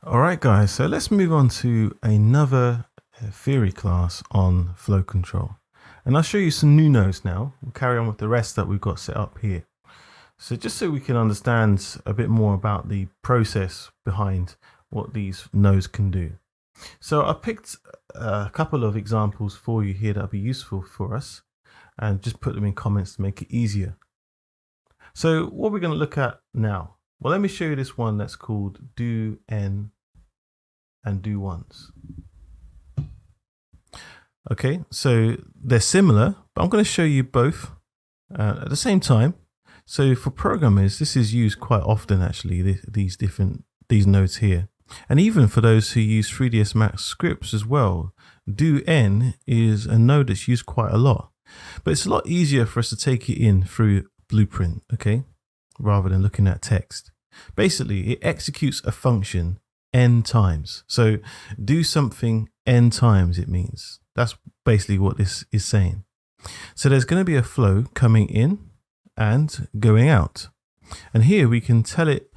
All right, guys, so let's move on to another theory class on flow control. And I'll show you some new nodes now. We'll carry on with the rest that we've got set up here. So just so we can understand a bit more about the process behind what these nodes can do. So I picked a couple of examples for you here that'll be useful for us and just put them in comments to make it easier. So what we're going to look at now, well, let me show you this one that's called do n and do once. Okay, so they're similar, but I'm going to show you both at the same time. So for programmers, this is used quite often actually, these nodes here. And even for those who use 3ds Max scripts as well, do n is a node that's used quite a lot. But it's a lot easier for us to take it in through Blueprint, okay, rather than looking at text. Basically, it executes a function n times. So do something n times, it means. That's basically what this is saying. So there's going to be a flow coming in and going out. And here we can tell it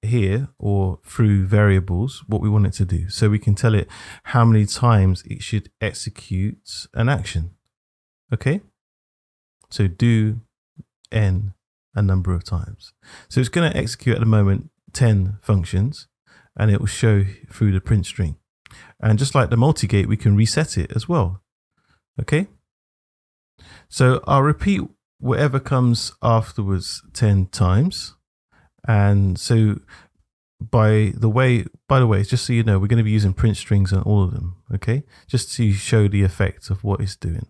here or through variables what we want it to do. So we can tell it how many times it should execute an action. Okay? So do n a number of times. So it's going to execute at the moment 10 functions and it will show through the print string. And just like the multi-gate, we can reset it as well. Okay? So I'll repeat whatever comes afterwards 10 times. And so by the way, just so you know, we're going to be using print strings on all of them. Okay? Just to show the effect of what it's doing.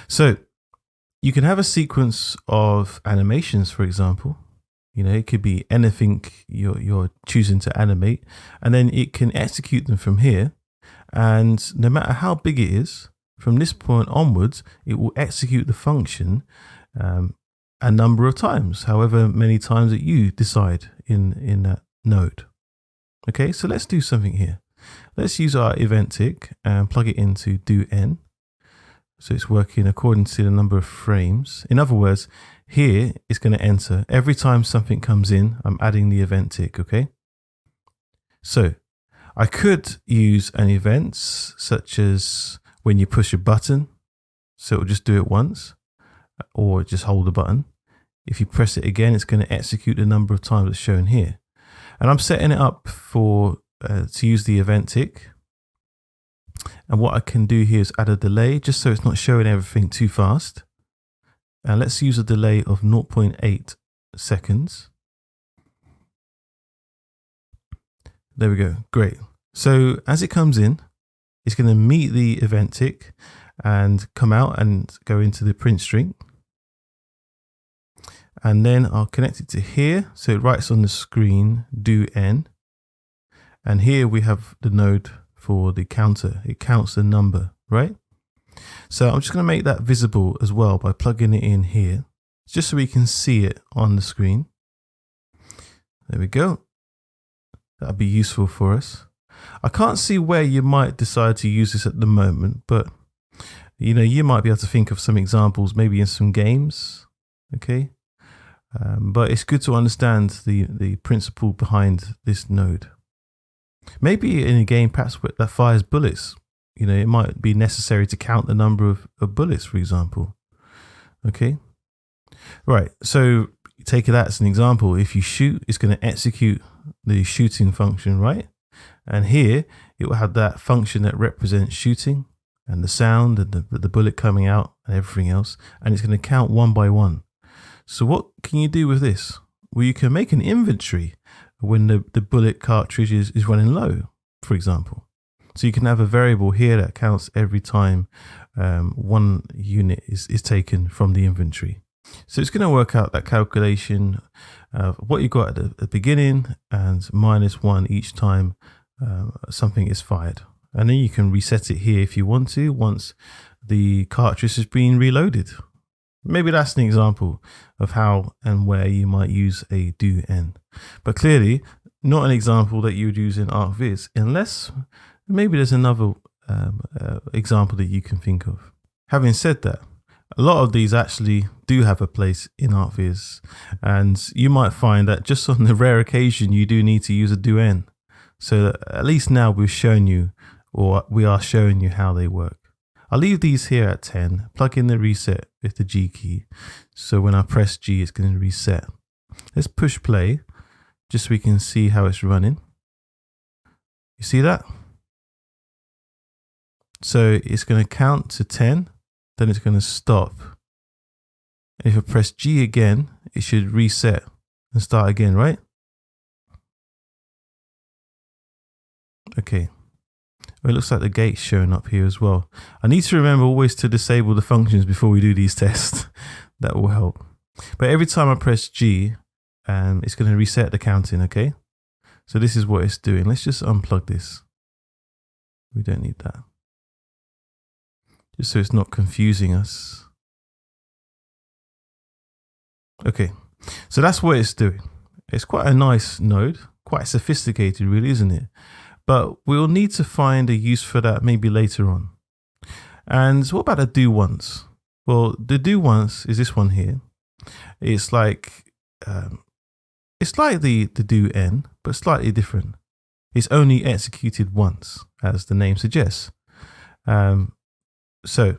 So you can have a sequence of animations, for example. You know, it could be anything you're choosing to animate, and then it can execute them from here. And no matter how big it is, from this point onwards, it will execute the function a number of times, however many times that you decide in that node. Okay, so let's do something here. Let's use our event tick and plug it into do n. So it's working according to the number of frames. In other words, here it's going to enter. Every time something comes in, I'm adding the event tick, okay? So I could use an event such as when you push a button. So it'll just do it once, or just hold the button. If you press it again, it's going to execute the number of times it's shown here. And I'm setting it up for to use the event tick. And what I can do here is add a delay just so it's not showing everything too fast. And let's use a delay of 0.8 seconds. There we go. Great. So as it comes in, it's going to meet the event tick and come out and go into the print string. And then I'll connect it to here. So it writes on the screen, do n. And here we have the node for the counter. It counts the number, right? So I'm just going to make that visible as well by plugging it in here, just so we can see it on the screen. There we go. That'll be useful for us. I can't see where you might decide to use this at the moment, but you know, you might be able to think of some examples, maybe in some games. Okay. But it's good to understand the principle behind this node. Maybe in a game, perhaps that fires bullets, you know, it might be necessary to count the number of bullets, for example. Okay. Right. So take that as an example. If you shoot, it's going to execute the shooting function, right? And here it will have that function that represents shooting and the sound and the bullet coming out and everything else. And it's going to count one by one. So what can you do with this? Well, you can make an inventory when the bullet cartridge is running low, for example. So you can have a variable here that counts every time one unit is taken from the inventory. So it's going to work out that calculation of what you got at the beginning and -1 each time something is fired. And then you can reset it here if you want to once the cartridge is being reloaded. Maybe that's an example of how and where you might use a do n. But clearly not an example that you would use in ArcViz unless maybe there's another example that you can think of. Having said that, a lot of these actually do have a place in ArcViz, and you might find that just on the rare occasion you do need to use a do n. So that at least now we've shown you, or we are showing you how they work. I'll leave these here at 10, plug in the reset with the G key. So when I press G, it's going to reset. Let's push play just so we can see how it's running. You see that? So it's going to count to 10, then it's going to stop. And if I press G again, it should reset and start again, right? Okay. Well, it looks like the gate's showing up here as well. I need to remember always to disable the functions before we do these tests. That will help. But every time I press G, it's going to reset the counting, okay? So this is what it's doing. Let's just unplug this. We don't need that. Just so it's not confusing us. Okay, so that's what it's doing. It's quite a nice node, quite sophisticated really, isn't it? But we'll need to find a use for that maybe later on. And what about the do once? Well, the do once is this one here. It's like the do n, but slightly different. It's only executed once, as the name suggests. So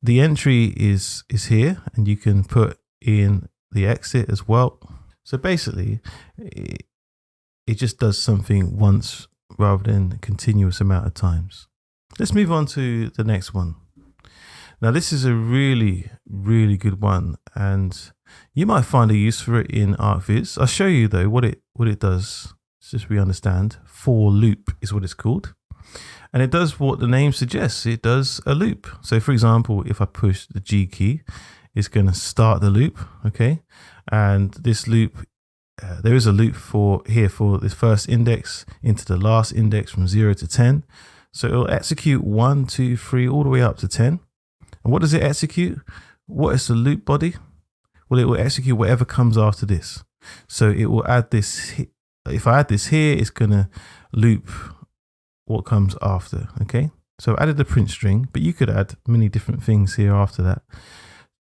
the entry is here, and you can put in the exit as well. So basically, it just does something once rather than a continuous amount of times. Let's move on to the next one. Now, this is a really, really good one, and you might find a use for it in ArcViz. I'll show you though what it does, just so we understand. For loop is what it's called. And it does what the name suggests. It does a loop. So for example, if I push the G key, it's going to start the loop, okay? And this loop, there is a loop for this first index into the last index from 0 to 10. So it'll execute 1, 2, 3, all the way up to 10. And what does it execute? What is the loop body? Well, it will execute whatever comes after this. So it will add this. If I add this here, it's going to loop what comes after, okay? So I added the print string, but you could add many different things here after that,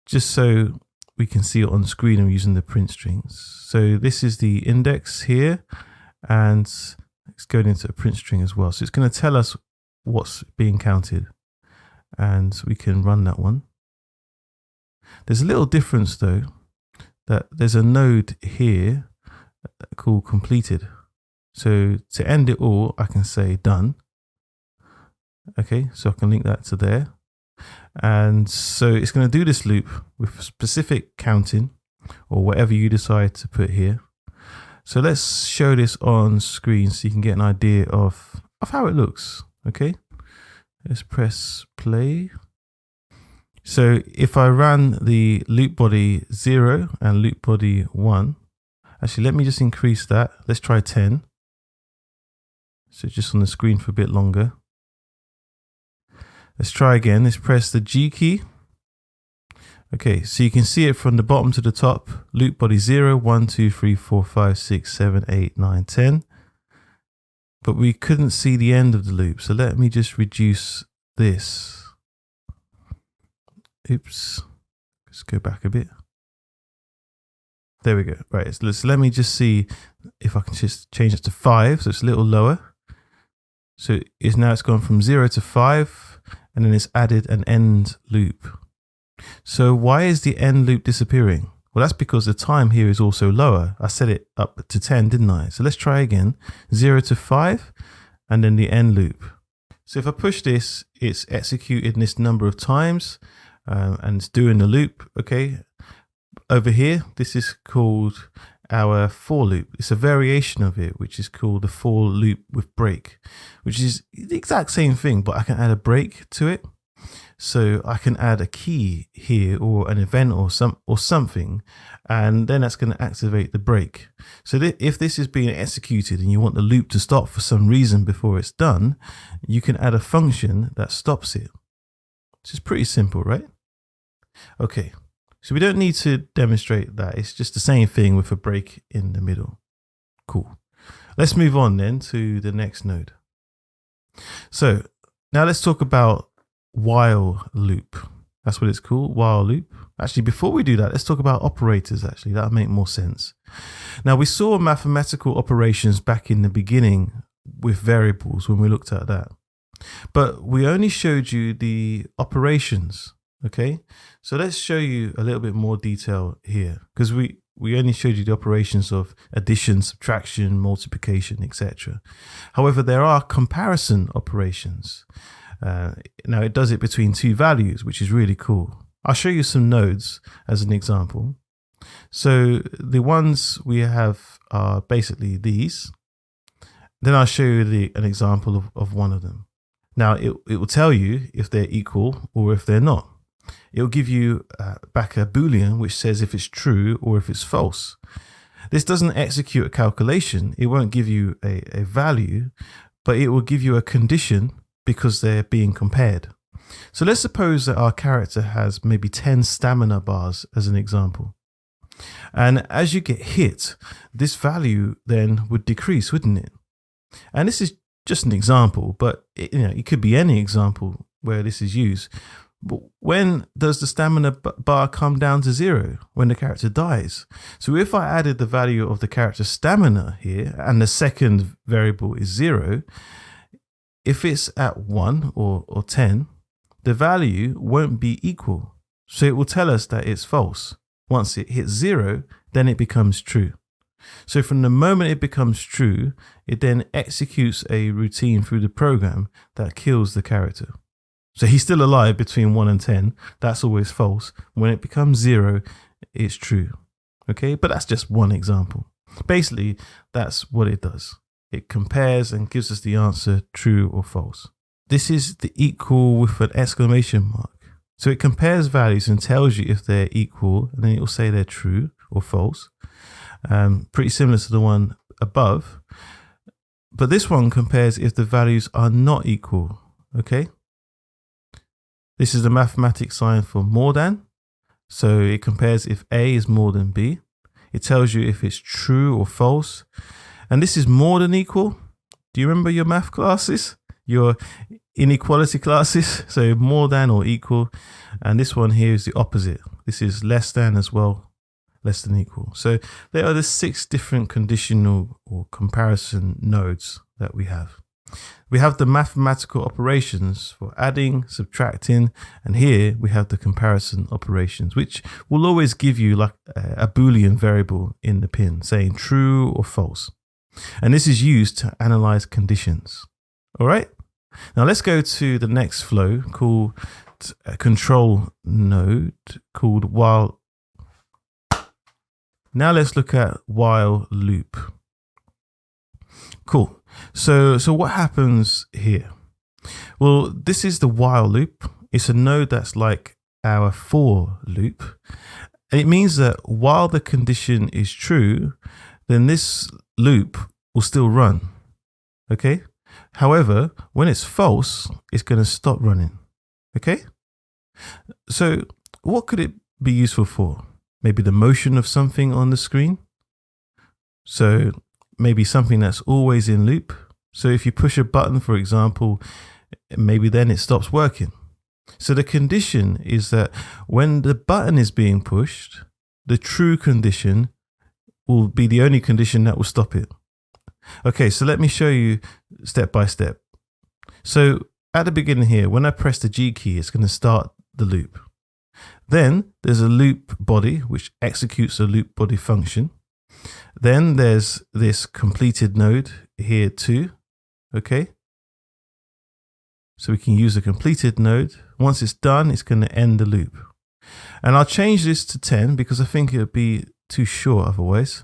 just so we can see it on screen. I'm using the print strings. So this is the index here, and it's going into a print string as well. So it's going to tell us what's being counted, and we can run that one. There's a little difference though, that there's a node here called completed. So to end it all, I can say done. Okay, so I can link that to there. And so it's going to do this loop with specific counting or whatever you decide to put here. So let's show this on screen so you can get an idea of how it looks. Okay, let's press play. So if I run the loop body 0 and loop body 1, actually, let me just increase that. Let's try 10. So just on the screen for a bit longer. Let's try again. Let's press the G key. Okay, so you can see it from the bottom to the top. Loop body 0, 1, 2, 3, 4, 5, 6, 7, 8, 9, 10. But we couldn't see the end of the loop. So let me just reduce this. Oops. Let's go back a bit. There we go. Right, so let me just see if I can just change it to 5. So it's a little lower. So it's gone from 0 to 5, and then it's added an end loop. So why is the end loop disappearing? Well, that's because the time here is also lower. I set it up to 10, didn't I? So let's try again. 0 to 5, and then the end loop. So if I push this, it's executed this number of times, and it's doing the loop, okay? Over here, this is called our for loop. It's a variation of it, which is called the for loop with break, which is the exact same thing, but I can add a break to it. So I can add a key here or an event or something, and then that's going to activate the break. So if this is being executed and you want the loop to stop for some reason before it's done, you can add a function that stops it. Which is pretty simple, right? Okay. So we don't need to demonstrate that. It's just the same thing with a break in the middle. Cool. Let's move on then to the next node. So now let's talk about while loop. That's what it's called, while loop. Actually, before we do that, let's talk about operators. Actually, that'll make more sense. Now, we saw mathematical operations back in the beginning with variables when we looked at that. But we only showed you the operations, okay? So let's show you a little bit more detail here, because we only showed you the operations of addition, subtraction, multiplication, etc. However, there are comparison operations. Now it does it between two values, which is really cool. I'll show you some nodes as an example. So the ones we have are basically these. Then I'll show you an example of one of them. Now it will tell you if they're equal or if they're not. It will give you back a Boolean which says if it's true or if it's false. This doesn't execute a calculation. It won't give you a value, but it will give you a condition because they're being compared. So let's suppose that our character has maybe 10 stamina bars as an example. And as you get hit, this value then would decrease, wouldn't it? And this is just an example, but it could be any example where this is used. But when does the stamina bar come down to 0? When the character dies. So if I added the value of the character's stamina here, and the second variable is 0, if it's at 1 or 10, the value won't be equal. So it will tell us that it's false. Once it hits 0, then it becomes true. So from the moment it becomes true, it then executes a routine through the program that kills the character. So he's still alive between 1 and 10. That's always false. When it becomes 0, it's true. Okay, but that's just one example. Basically, that's what it does. It compares and gives us the answer true or false. This is the equal with an exclamation mark. So it compares values and tells you if they're equal, and then it will say they're true or false. Pretty similar to the one above. But this one compares if the values are not equal. Okay. This is the mathematics sign for more than. So it compares if A is more than B. It tells you if it's true or false. And this is more than equal. Do you remember your math classes? Your inequality classes? So more than or equal. And this one here is the opposite. This is less than as well, less than equal. So there are the 6 different conditional or comparison nodes that we have. We have the mathematical operations for adding, subtracting, and here we have the comparison operations, which will always give you like a Boolean variable in the pin saying true or false. And this is used to analyze conditions. All right. Now let's go to the next flow called a control node called while. Now let's look at while loop. Cool. So what happens here? Well, this is the while loop. It's a node that's like our for loop. And it means that while the condition is true, then this loop will still run. Okay. However, when it's false, it's going to stop running. Okay. So what could it be useful for? Maybe the motion of something on the screen. So maybe something that's always in loop. So if you push a button, for example, maybe then it stops working. So the condition is that when the button is being pushed, the true condition will be the only condition that will stop it. Okay, so let me show you step by step. So at the beginning here, when I press the G key, it's going to start the loop. Then there's a loop body, which executes a loop body function. Then there's this completed node here too. Okay. So we can use a completed node. Once it's done, it's going to end the loop. And I'll change this to 10 because I think it would be too short otherwise.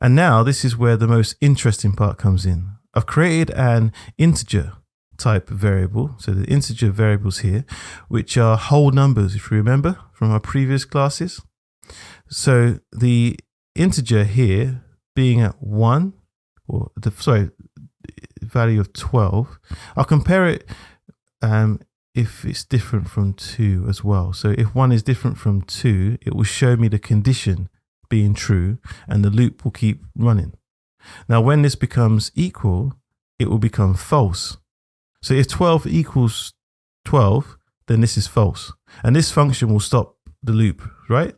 And now this is where the most interesting part comes in. I've created an integer type variable. So the integer variables here, which are whole numbers, if you remember from our previous classes. So the integer here being at 1, or value of 12, I'll compare it if it's different from 2 as well. So if 1 is different from 2, it will show me the condition being true and the loop will keep running. Now when this becomes equal, it will become false. So if 12 equals 12, then this is false. And this function will stop the loop, right?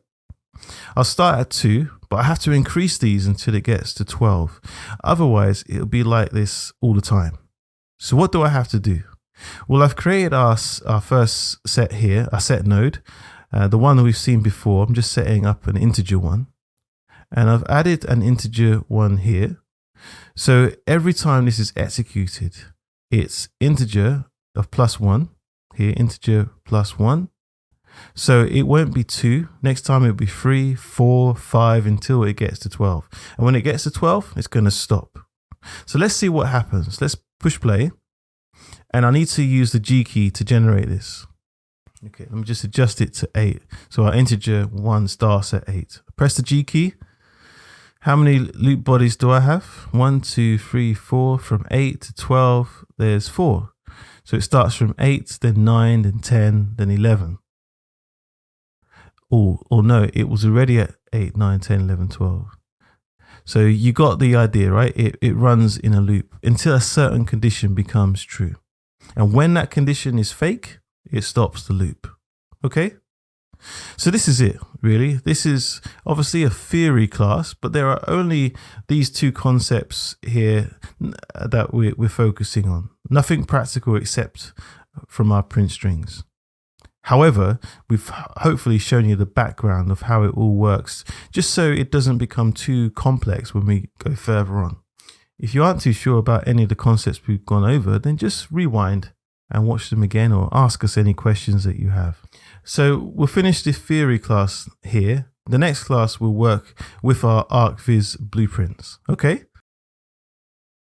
I'll start at 2, but but I have to increase these until it gets to 12. Otherwise, it'll be like this all the time. So what do I have to do? Well, I've created our first set here, our set node, the one that we've seen before. I'm just setting up an integer one, and I've added an integer one here. So every time this is executed, it's integer of +1 here, integer +1. So it won't be 2. Next time it'll be 3, 4, 5 until it gets to 12. And when it gets to 12, it's going to stop. So let's see what happens. Let's push play. And I need to use the G key to generate this. Okay, let me just adjust it to 8. So our integer 1 starts at 8. Press the G key. How many loop bodies do I have? 1, 2, 3, 4. From 8 to 12, there's 4. So it starts from 8, then 9, then 10, then 11. Or no, it was already at 8, 9, 10, 11, 12. So you got the idea, right? It runs in a loop until a certain condition becomes true. And when that condition is fake, it stops the loop. Okay? So this is it, really. This is obviously a theory class, but there are only these two concepts here that we're focusing on. Nothing practical except from our print strings. However, we've hopefully shown you the background of how it all works, just so it doesn't become too complex when we go further on. If you aren't too sure about any of the concepts we've gone over, then just rewind and watch them again, or ask us any questions that you have. So we'll finish this theory class here. The next class will work with our ArcViz blueprints. Okay,